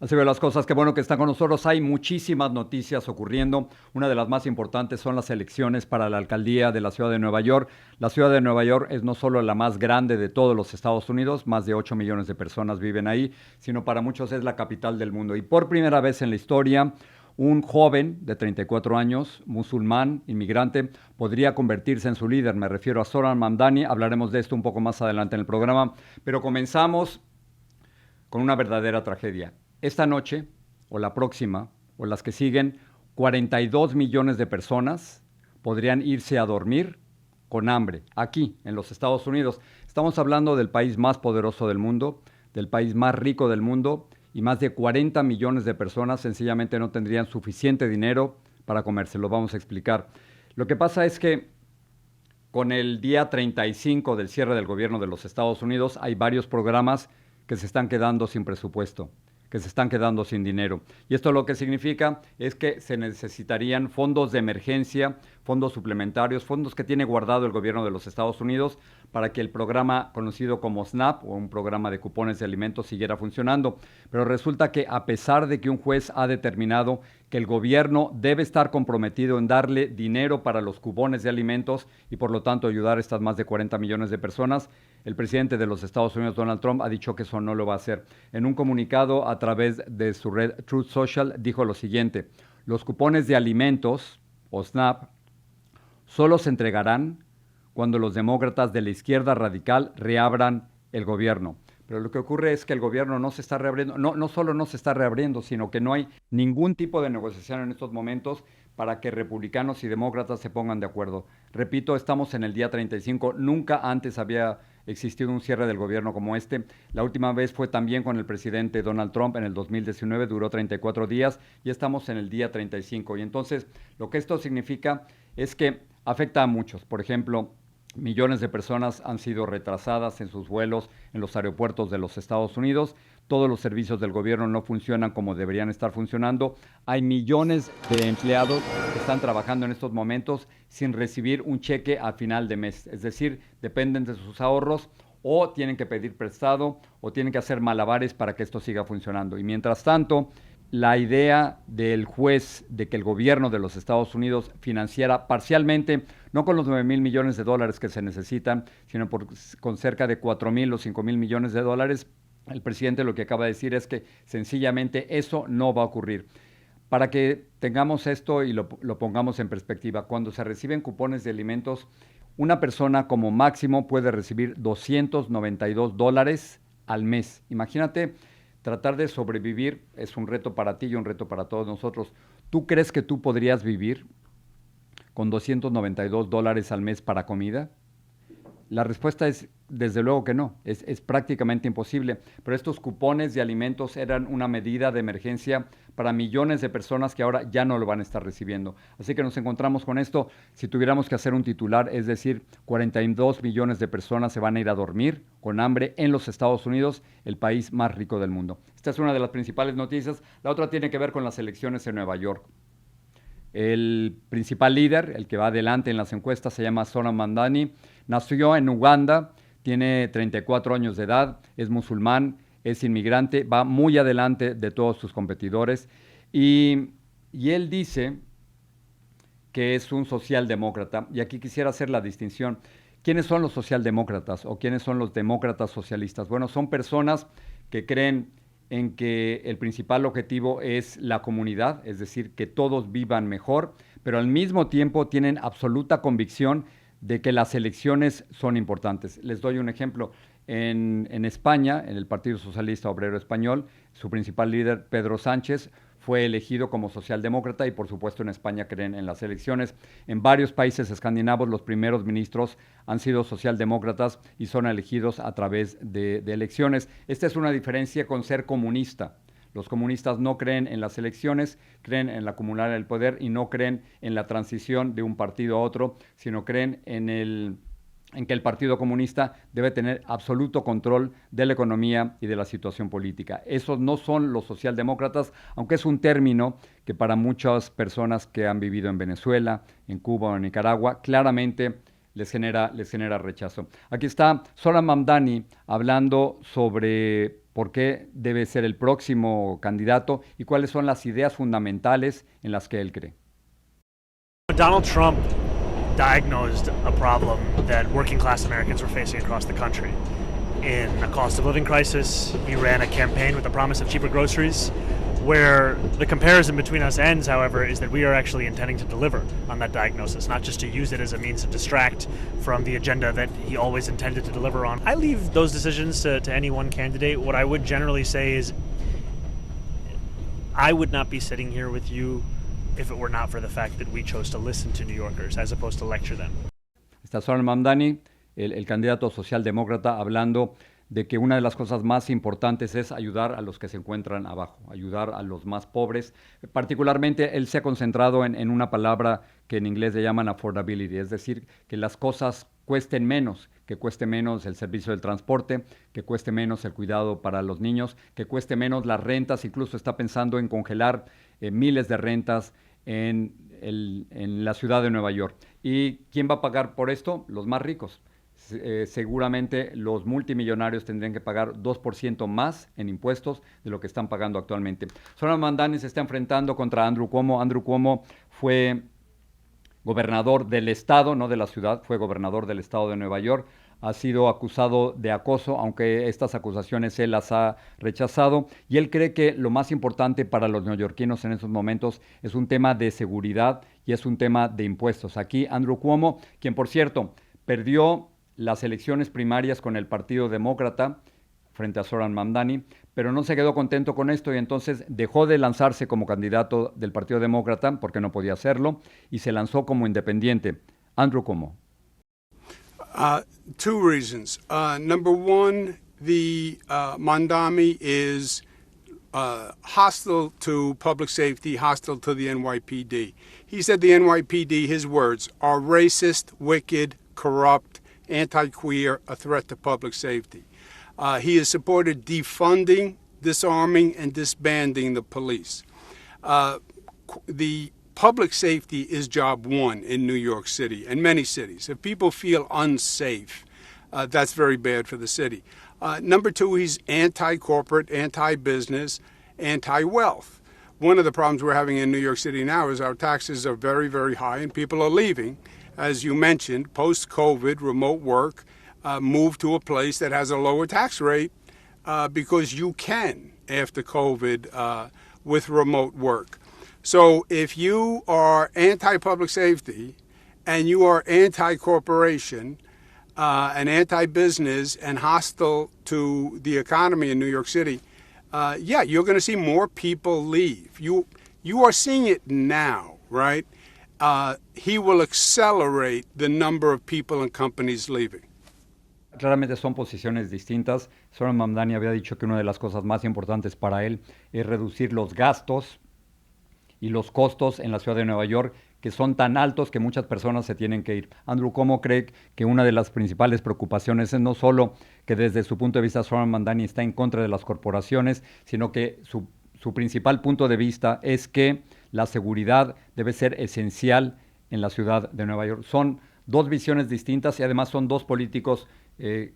Así veo las cosas, qué bueno que están con nosotros. Hay muchísimas noticias ocurriendo. Una de las más importantes son las elecciones para la alcaldía de la ciudad de Nueva York. La ciudad de Nueva York es no solo la más grande de todos los Estados Unidos, más de 8 millones de personas viven ahí, sino para muchos es la capital del mundo. Y por primera vez en la historia, un joven de 34 años, musulmán, inmigrante, podría convertirse en su líder. Me refiero a Zohran Mamdani. Hablaremos de esto un poco más adelante en el programa. Pero comenzamos con una verdadera tragedia. Esta noche, o la próxima, o las que siguen, 42 millones de personas podrían irse a dormir con hambre, aquí, en los Estados Unidos. Estamos hablando del país más poderoso del mundo, del país más rico del mundo, y más de 40 millones de personas sencillamente no tendrían suficiente dinero para comerse. Lo vamos a explicar. Lo que pasa es que con el día 35 del cierre del gobierno de los Estados Unidos hay varios programas que se están quedando sin presupuesto, que se están quedando sin dinero. Y esto lo que significa es que se necesitarían fondos de emergencia, fondos suplementarios, fondos que tiene guardado el gobierno de los Estados Unidos para que el programa conocido como SNAP o un programa de cupones de alimentos siguiera funcionando. Pero resulta que a pesar de que un juez ha determinado que el gobierno debe estar comprometido en darle dinero para los cupones de alimentos y por lo tanto ayudar a estas más de 40 millones de personas, el presidente de los Estados Unidos, Donald Trump, ha dicho que eso no lo va a hacer. En un comunicado a través de su red Truth Social dijo lo siguiente: los cupones de alimentos o SNAP solo se entregarán cuando los demócratas de la izquierda radical reabran el gobierno. Pero lo que ocurre es que el gobierno no se está reabriendo, no solo no se está reabriendo, sino que no hay ningún tipo de negociación en estos momentos para que republicanos y demócratas se pongan de acuerdo. Repito, estamos en el día 35, nunca antes había existido un cierre del gobierno como este. La última vez fue también con el presidente Donald Trump en el 2019, duró 34 días y estamos en el día 35. Y entonces lo que esto significa es que afecta a muchos. Por ejemplo, millones de personas han sido retrasadas en sus vuelos en los aeropuertos de los Estados Unidos. Todos los servicios del gobierno no funcionan como deberían estar funcionando. Hay millones de empleados que están trabajando en estos momentos sin recibir un cheque a final de mes. Es decir, dependen de sus ahorros o tienen que pedir prestado o tienen que hacer malabares para que esto siga funcionando. Y mientras tanto, la idea del juez de que el gobierno de los Estados Unidos financiara parcialmente, no con los 9 mil millones de dólares que se necesitan, sino con cerca de 4 mil o 5 mil millones de dólares, el presidente lo que acaba de decir es que sencillamente eso no va a ocurrir. Para que tengamos esto y lo pongamos en perspectiva, cuando se reciben cupones de alimentos, una persona como máximo puede recibir $292 al mes. Imagínate. Tratar de sobrevivir es un reto para ti y un reto para todos nosotros. ¿Tú crees que tú podrías vivir con $292 al mes para comida? La respuesta es, desde luego que no, es prácticamente imposible, pero estos cupones de alimentos eran una medida de emergencia para millones de personas que ahora ya no lo van a estar recibiendo. Así que nos encontramos con esto, si tuviéramos que hacer un titular, es decir, 42 millones de personas se van a ir a dormir con hambre en los Estados Unidos, el país más rico del mundo. Esta es una de las principales noticias. La otra tiene que ver con las elecciones en Nueva York. El principal líder, el que va adelante en las encuestas, se llama Zohran Mamdani. Nació en Uganda, tiene 34 años de edad, es musulmán, es inmigrante, va muy adelante de todos sus competidores y él dice que es un socialdemócrata. Y aquí quisiera hacer la distinción. ¿Quiénes son los socialdemócratas o quiénes son los demócratas socialistas? Bueno, son personas que creen en que el principal objetivo es la comunidad, es decir, que todos vivan mejor, pero al mismo tiempo tienen absoluta convicción de que las elecciones son importantes. Les doy un ejemplo. En España, en el Partido Socialista Obrero Español, su principal líder, Pedro Sánchez, fue elegido como socialdemócrata y por supuesto en España creen en las elecciones. En varios países escandinavos los primeros ministros han sido socialdemócratas y son elegidos a través de elecciones. Esta es una diferencia con ser comunista. Los comunistas no creen en las elecciones, creen en la acumular el poder y no creen en la transición de un partido a otro, sino creen en que el Partido Comunista debe tener absoluto control de la economía y de la situación política. Esos no son los socialdemócratas, aunque es un término que para muchas personas que han vivido en Venezuela, en Cuba o en Nicaragua, claramente les genera rechazo. Aquí está Zohran Mamdani hablando sobre por qué debe ser el próximo candidato y cuáles son las ideas fundamentales en las que él cree. Donald Trump diagnosed a problem that working class Americans were facing across the country. In a cost of living crisis, he ran a campaign with the promise of cheaper groceries. Where the comparison between us ends, however, is that we are actually intending to deliver on that diagnosis, not just to use it as a means to distract from the agenda that he always intended to deliver on. I leave those decisions to any one candidate. What I would generally say is I would not be sitting here with you if it were not for the fact that we chose to listen to New Yorkers as opposed to lecture them. Está Zohran Mamdani, el candidato socialdemócrata, hablando de que una de las cosas más importantes es ayudar a los que se encuentran abajo, ayudar a los más pobres. Particularmente, él se ha concentrado en una palabra que en inglés le llaman affordability, es decir, que las cosas cuesten menos, que cueste menos el servicio del transporte, que cueste menos el cuidado para los niños, que cueste menos las rentas, incluso está pensando en congelar miles de rentas en la ciudad de Nueva York. ¿Y quién va a pagar por esto? Los más ricos. Seguramente los multimillonarios tendrían que pagar 2% más en impuestos de lo que están pagando actualmente. Zohran Mamdani se está enfrentando contra Andrew Cuomo. Andrew Cuomo fue gobernador del estado, no de la ciudad, fue gobernador del estado de Nueva York. Ha sido acusado de acoso, aunque estas acusaciones él las ha rechazado. Y él cree que lo más importante para los neoyorquinos en estos momentos es un tema de seguridad y es un tema de impuestos. Aquí Andrew Cuomo, quien por cierto perdió las elecciones primarias con el Partido Demócrata frente a Zohran Mamdani, pero no se quedó contento con esto y entonces dejó de lanzarse como candidato del Partido Demócrata porque no podía hacerlo y se lanzó como independiente. Andrew Cuomo. Two reasons. Number one, the Mamdani is hostile to public safety, hostile to the NYPD. He said the NYPD, his words, are racist, wicked, corrupt, anti-queer, a threat to public safety. He has supported defunding, disarming, and disbanding the police. The public safety is job one in New York City and many cities. If people feel unsafe, that's very bad for the city. Number two, he's anti-corporate, anti-business, anti-wealth. One of the problems we're having in New York City now is our taxes are very, very high and people are leaving. As you mentioned, post-COVID, remote work, move to a place that has a lower tax rate because you can after COVID with remote work. So if you are anti-public safety and you are anti-corporation and anti-business and hostile to the economy in New York City, you're going to see more people leave. You are seeing it now, right? He will accelerate the number of people and companies leaving. Claramente son posiciones distintas. Zohran Mamdani había dicho que una de las cosas más importantes para él es reducir los gastos y los costos en la ciudad de Nueva York, que son tan altos que muchas personas se tienen que ir. Andrew Cuomo cree que una de las principales preocupaciones es no solo que desde su punto de vista Zohran Mamdani está en contra de las corporaciones, sino que su principal punto de vista es que la seguridad debe ser esencial en la ciudad de Nueva York. Son dos visiones distintas y además son dos políticos de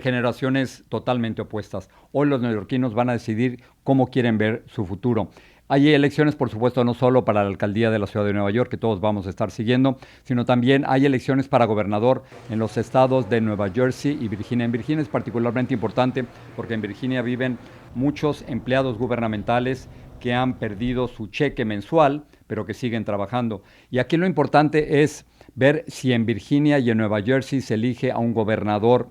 generaciones totalmente opuestas. Hoy los neoyorquinos van a decidir cómo quieren ver su futuro. Hay elecciones, por supuesto, no solo para la alcaldía de la ciudad de Nueva York, que todos vamos a estar siguiendo, sino también hay elecciones para gobernador en los estados de Nueva Jersey y Virginia. En Virginia es particularmente importante porque en Virginia viven muchos empleados gubernamentales que han perdido su cheque mensual, pero que siguen trabajando. Y aquí lo importante es ver si en Virginia y en Nueva Jersey se elige a un gobernador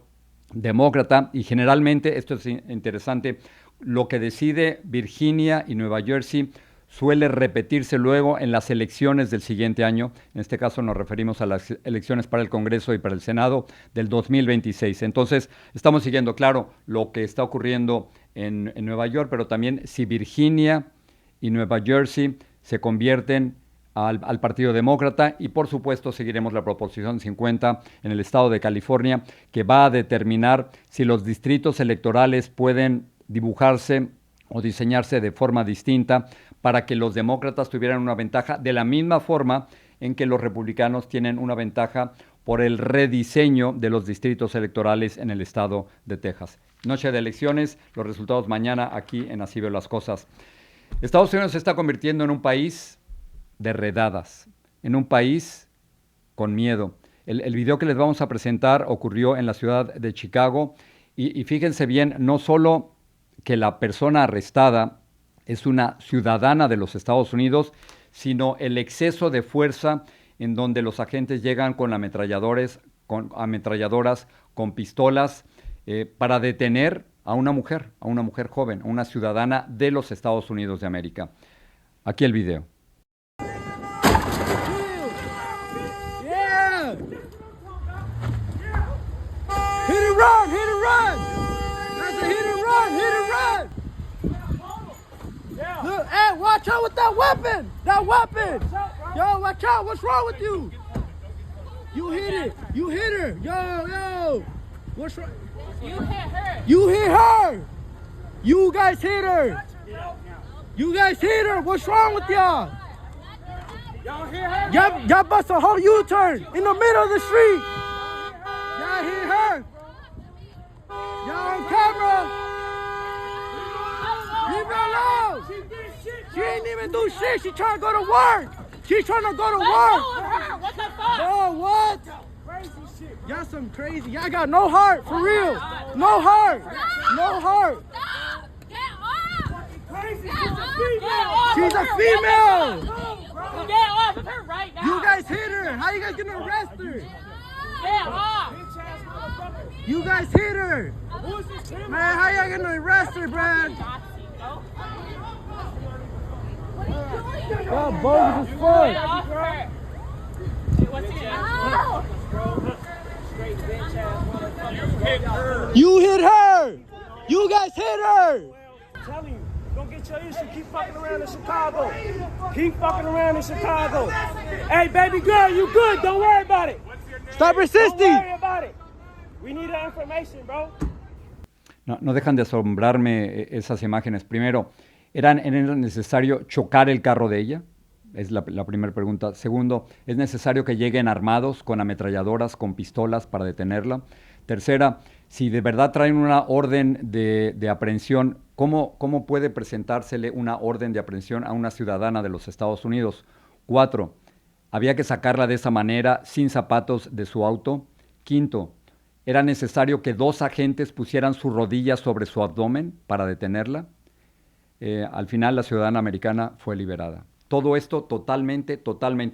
demócrata, y generalmente, esto es interesante, lo que decide Virginia y Nueva Jersey suele repetirse luego en las elecciones del siguiente año. En este caso nos referimos a las elecciones para el Congreso y para el Senado del 2026. Entonces, estamos siguiendo, claro, lo que está ocurriendo en Nueva York, pero también si Virginia y Nueva Jersey se convierten al Partido Demócrata, y por supuesto seguiremos la Proposición 50 en el estado de California, que va a determinar si los distritos electorales pueden dibujarse o diseñarse de forma distinta para que los demócratas tuvieran una ventaja de la misma forma en que los republicanos tienen una ventaja por el rediseño de los distritos electorales en el estado de Texas. Noche de elecciones, los resultados mañana aquí en Así Veo las Cosas. Estados Unidos se está convirtiendo en un país de redadas, en un país con miedo. El video que les vamos a presentar ocurrió en la ciudad de Chicago y fíjense bien, no solo que la persona arrestada es una ciudadana de los Estados Unidos, sino el exceso de fuerza en donde los agentes llegan con ametralladoras, con pistolas, para detener a una mujer joven, a una ciudadana de los Estados Unidos de América. Aquí el video. Yeah! Hit and run! Hit and run! That's a hit and run! Hit and run! Look, hey, watch out with that weapon! That weapon! Yo, watch out! What's wrong with you? You hit it! You hit her! Yo! What's wrong? You hit her. You hit her! You guys hit her! You guys hit her! What's wrong with y'all? Y'all hit her. Y'all bust a whole U-turn in the middle of the street! Y'all hit her! Y'all on camera! Leave her alone! She ain't even do shit! She trying to go to work! She's trying to go to work! What the fuck? Oh, what? Y'all some crazy. Y'all got no heart, for real. No heart. No heart. Stop! Get off! She's a female. Get off of her right now! You guys hit her. How you guys gonna arrest her? Get off! You guys hit her. Man, how y'all gonna arrest her, man? Y'all bogus as Get fuck. off her! What's it? You hit her. You guys hit her. Telling you, don't get your issue. Keep fucking around in Chicago. Keep fucking around in Chicago. Hey, baby girl, you good? Don't worry about it. Stop Don't resisting. worry about it. We need that information, bro. No dejan de asombrarme esas imágenes. Primero, ¿era necesario chocar el carro de ella? Es la primera pregunta. Segundo, ¿es necesario que lleguen armados con ametralladoras, con pistolas para detenerla? Tercera, si de verdad traen una orden de aprehensión, ¿cómo puede presentársele una orden de aprehensión a una ciudadana de los Estados Unidos? 4, ¿había que sacarla de esa manera sin zapatos de su auto? Quinto, ¿era necesario que 2 agentes pusieran sus rodillas sobre su abdomen para detenerla? Al final la ciudadana americana fue liberada. Todo esto totalmente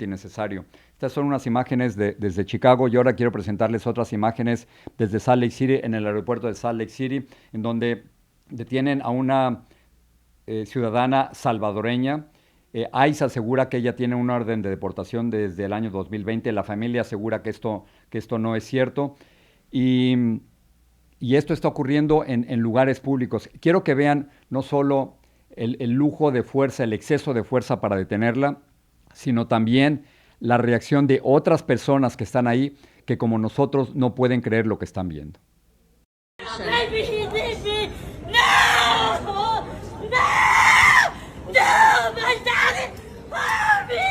innecesario. Estas son unas imágenes desde Chicago y ahora quiero presentarles otras imágenes desde Salt Lake City, en el aeropuerto de Salt Lake City, en donde detienen a una ciudadana salvadoreña. ICE asegura que ella tiene una orden de deportación desde el año 2020. La familia asegura que esto no es cierto. Y esto está ocurriendo en lugares públicos. Quiero que vean no solo el lujo de fuerza, el exceso de fuerza para detenerla, sino también la reacción de otras personas que están ahí, que como nosotros no pueden creer lo que están viendo. Baby, he did me! No! No! No! My daddy! Help me!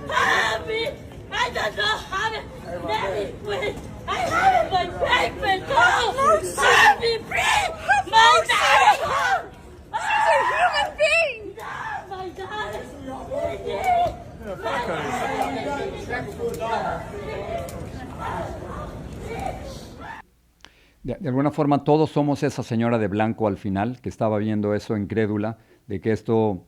Help me! I don't know how to... Let me quit! I have my backpack! No! Help me! Please! My daddy! Help! She's a human being! No! My daddy! De alguna forma todos somos esa señora de blanco al final, que estaba viendo eso incrédula, de que esto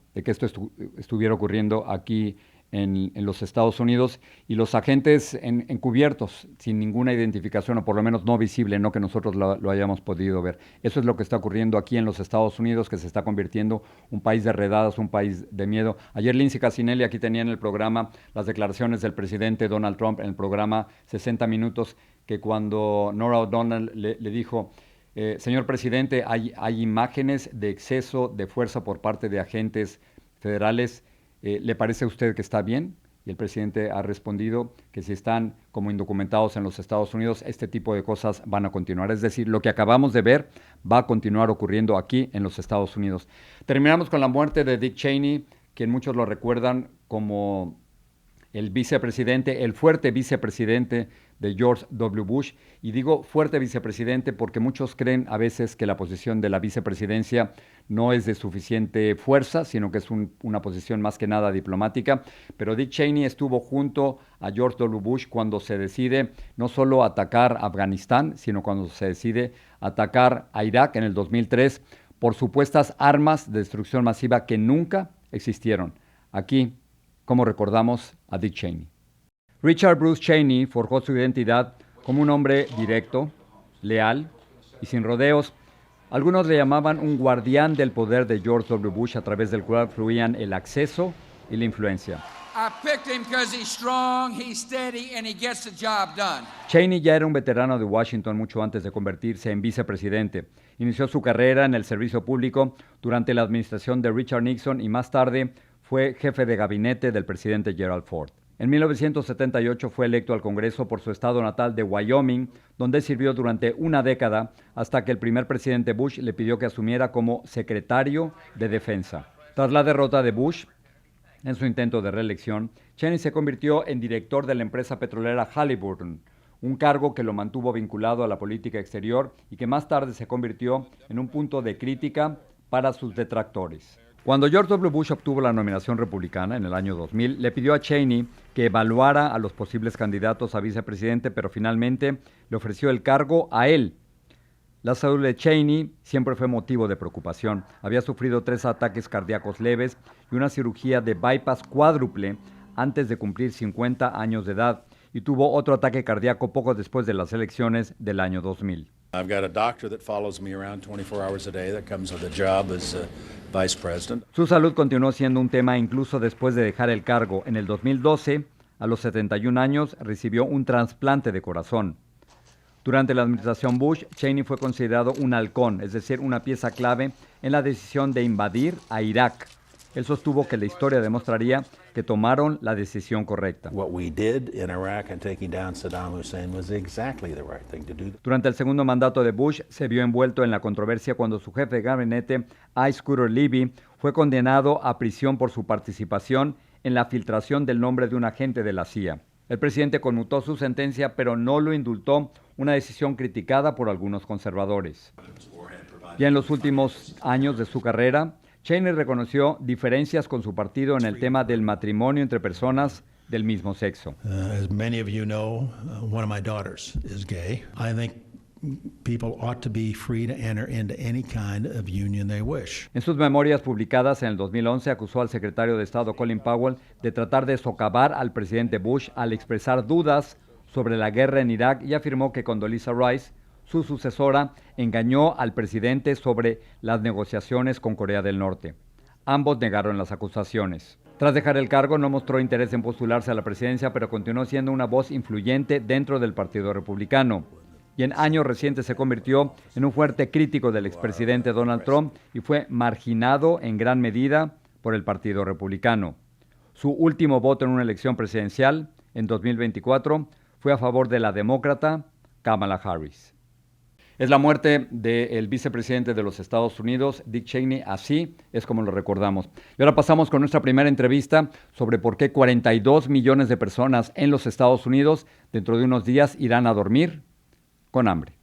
estuviera ocurriendo aquí en los Estados Unidos, y los agentes encubiertos, sin ninguna identificación, o por lo menos no visible, no que nosotros lo hayamos podido ver. Eso es lo que está ocurriendo aquí en los Estados Unidos, que se está convirtiendo un país de redadas, un país de miedo. Ayer Lindsay Cassinelli aquí tenía en el programa las declaraciones del presidente Donald Trump en el programa 60 Minutos, que cuando Norah O'Donnell le dijo, señor presidente, hay imágenes de exceso de fuerza por parte de agentes federales. ¿Le parece a usted que está bien? Y el presidente ha respondido que si están como indocumentados en los Estados Unidos, este tipo de cosas van a continuar. Es decir, lo que acabamos de ver va a continuar ocurriendo aquí en los Estados Unidos. Terminamos con la muerte de Dick Cheney, quien muchos lo recuerdan como el fuerte vicepresidente de George W. Bush. Y digo fuerte vicepresidente porque muchos creen a veces que la posición de la vicepresidencia no es de suficiente fuerza, sino que es una posición más que nada diplomática. Pero Dick Cheney estuvo junto a George W. Bush cuando se decide no solo atacar Afganistán, sino cuando se decide atacar a Irak en el 2003 por supuestas armas de destrucción masiva que nunca existieron. Aquí, como recordamos a Dick Cheney. Richard Bruce Cheney forjó su identidad como un hombre directo, leal y sin rodeos. Algunos le llamaban un guardián del poder de George W. Bush a través del cual fluían el acceso y la influencia. Cheney ya era un veterano de Washington mucho antes de convertirse en vicepresidente. Inició su carrera en el servicio público durante la administración de Richard Nixon y más tarde fue jefe de gabinete del presidente Gerald Ford. En 1978 fue electo al Congreso por su estado natal de Wyoming, donde sirvió durante una década hasta que el primer presidente Bush le pidió que asumiera como secretario de Defensa. Tras la derrota de Bush en su intento de reelección, Cheney se convirtió en director de la empresa petrolera Halliburton, un cargo que lo mantuvo vinculado a la política exterior y que más tarde se convirtió en un punto de crítica para sus detractores. Cuando George W. Bush obtuvo la nominación republicana en el año 2000, le pidió a Cheney que evaluara a los posibles candidatos a vicepresidente, pero finalmente le ofreció el cargo a él. La salud de Cheney siempre fue motivo de preocupación. Había sufrido 3 ataques cardíacos leves y una cirugía de bypass cuádruple antes de cumplir 50 años de edad, y tuvo otro ataque cardíaco poco después de las elecciones del año 2000. I've got a doctor that follows me around 24 hours a day that comes with a job as vice president. Su salud continuó siendo un tema incluso después de dejar el cargo. En el 2012, a los 71 años, recibió un trasplante de corazón. Durante la administración Bush, Cheney fue considerado un halcón, es decir, una pieza clave en la decisión de invadir a Irak. Él sostuvo que la historia demostraría que tomaron la decisión correcta. Durante el segundo mandato de Bush, se vio envuelto en la controversia cuando su jefe de gabinete, I. Scooter Libby, fue condenado a prisión por su participación en la filtración del nombre de un agente de la CIA. El presidente conmutó su sentencia, pero no lo indultó, una decisión criticada por algunos conservadores. Ya en los últimos años de su carrera, Cheney reconoció diferencias con su partido en el tema del matrimonio entre personas del mismo sexo. As many of you know, one of my daughters is gay. I think people ought to be free to enter into any kind of union they wish. En sus memorias publicadas en el 2011, acusó al secretario de Estado Colin Powell de tratar de socavar al presidente Bush al expresar dudas sobre la guerra en Irak y afirmó que Condoleezza Rice, su sucesora, engañó al presidente sobre las negociaciones con Corea del Norte. Ambos negaron las acusaciones. Tras dejar el cargo, no mostró interés en postularse a la presidencia, pero continuó siendo una voz influyente dentro del Partido Republicano. Y en años recientes se convirtió en un fuerte crítico del expresidente Donald Trump y fue marginado en gran medida por el Partido Republicano. Su último voto en una elección presidencial, en 2024, fue a favor de la demócrata Kamala Harris. Es la muerte del vicepresidente de los Estados Unidos, Dick Cheney, así es como lo recordamos. Y ahora pasamos con nuestra primera entrevista sobre por qué 42 millones de personas en los Estados Unidos dentro de unos días irán a dormir con hambre.